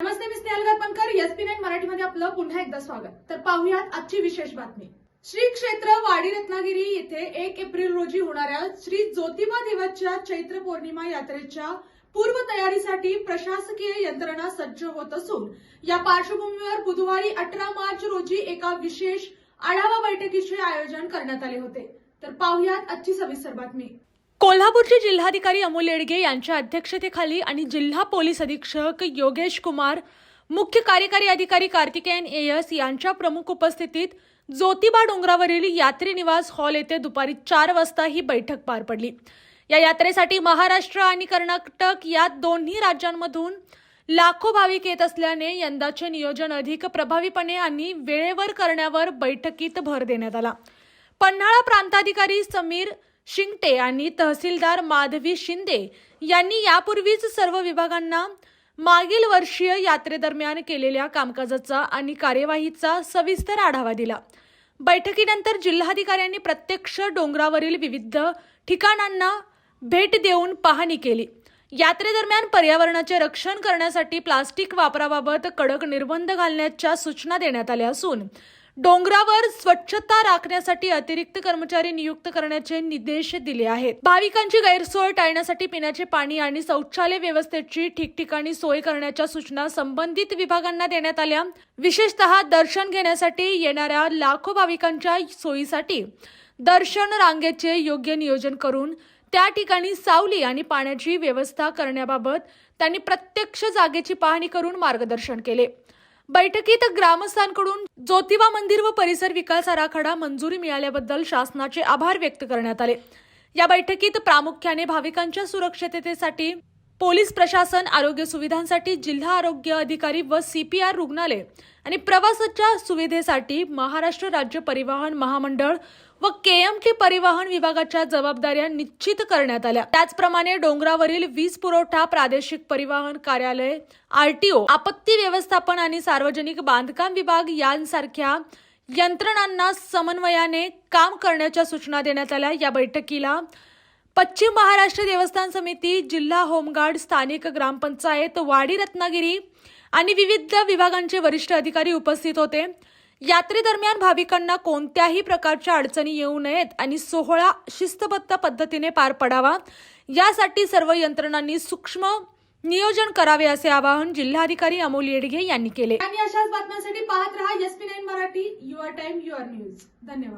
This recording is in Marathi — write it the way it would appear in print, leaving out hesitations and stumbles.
नमस्ते, मी स्नेहल गायकवाड, SP9 मराठीमध्ये आपलं पुन्हा एकदा स्वागत. तर पाहूयात आजची विशेष बातमी. श्री क्षेत्र वाडी रत्नागिरी येथे 1 एप्रिल रोजी होणाऱ्या श्री ज्योतिबा देवाच्या चैत्र पौर्णिमा यात्रेच्या पूर्वतयारीसाठी प्रशासकीय यंत्रणा सज्ज होत असून या पार्श्वभूमीवर बुधवारी 18 मार्च रोजी एका विशेष आढावा बैठकीचे आयोजन करण्यात आले होते. तर पाहूयात आजची सविस्तर बातमी. कोल्हापूरचे जिल्हाधिकारी अमोल येडगे यांच्या अध्यक्षतेखाली आणि जिल्हा पोलीस अधीक्षक योगेश कुमार, मुख्य कार्यकारी अधिकारी कार्तिकेयन AS यांच्या प्रमुख उपस्थितीत ज्योतिबा डोंगरावरील यात्री निवास हॉल येथे दुपारी 4 वाजता ही बैठक पार पडली. या यात्रेसाठी महाराष्ट्र आणि कर्नाटक या दोन्ही राज्यांमधून लाखो भाविक येत असल्याने यंदाचे नियोजन अधिक प्रभावीपणे आणि वेळेवर करण्यावर बैठकीत भर देण्यात आला. पन्हाळा प्रांताधिकारी समीर शिंगटे आणि तहसीलदार माधवी शिंदे यांनी यापूर्वीच सर्व विभागांना मागील वर्षीय यात्रेदरम्यान केलेल्या कामकाजाचा आणि कार्यवाहीचा सविस्तर आढावा दिला. बैठकीनंतर जिल्हाधिकाऱ्यांनी प्रत्यक्ष डोंगरावरील विविध ठिकाणांना भेट देऊन पाहणी केली. यात्रेदरम्यान पर्यावरणाचे रक्षण करण्यासाठी प्लास्टिक वापराबाबत कडक निर्बंध घालण्याच्या सूचना देण्यात आल्या असून डोंगरावर स्वच्छता राखण्यासाठी अतिरिक्त कर्मचारी नियुक्त करण्याचे निर्देश दिले आहेत. भाविकांची गैरसोय टाळण्यासाठी पिण्याचे पाणी आणि शौचालय व्यवस्थेची ठिकठिकाणी सोय करण्याच्या सूचना संबंधित विभागांना देण्यात आल्या. विशेषतः दर्शन घेण्यासाठी येणाऱ्या लाखो भाविकांच्या सोयीसाठी दर्शन रांगेचे योग्य नियोजन करून त्या ठिकाणी सावली आणि पाण्याची व्यवस्था करण्याबाबत त्यांनी प्रत्यक्ष जागेची पाहणी करून मार्गदर्शन केले. बैठकीत ग्रामस्थांकडून ज्योतिबा मंदिर व परिसर विकास आराखडा मंजुरी मिळाल्याबद्दल शासनाचे आभार व्यक्त करण्यात आले. या बैठकीत प्रामुख्याने भाविकांच्या सुरक्षिततेसाठी पोलीस प्रशासन, आरोग्य सुविधांसाठी जिल्हा आरोग्य अधिकारी व CPR रुग्णालय आणि प्रवासाच्या सुविधेसाठी महाराष्ट्र राज्य परिवहन महामंडळ व KMT परिवहन विभागाच्या जबाबदाऱ्या निश्चित करण्यात आल्या. त्याचप्रमाणे डोंगरावरील वीज पुरवठा, प्रादेशिक परिवहन कार्यालय, RTO, आपत्ती व्यवस्थापन आणि सार्वजनिक बांधकाम विभाग यांसारख्या यंत्रणांना समन्वयाने काम करण्याच्या सूचना देण्यात आल्या. या बैठकीला पश्चिम महाराष्ट्र देवस्थान समिती, जिल्हा होमगार्ड, स्थानिक ग्रामपंचायत, वाडी रत्नागिरी आणि विविध विभागांचे वरिष्ठ अधिकारी उपस्थित होते. यात्रेदरम्यान भाविकांना कोणत्याही प्रकारच्या अडचणी येऊ नयेत आणि सोहळा शिस्तबद्ध पद्धतीने पार पडावा यासाठी सर्व यंत्रणांनी सूक्ष्म नियोजन करावे असे आवाहन जिल्हाधिकारी अमोल येडगे यांनी केले. आणि अशाच बातम्यांसाठी पाहत रहा SP9 Marathi, your time your news. धन्यवाद.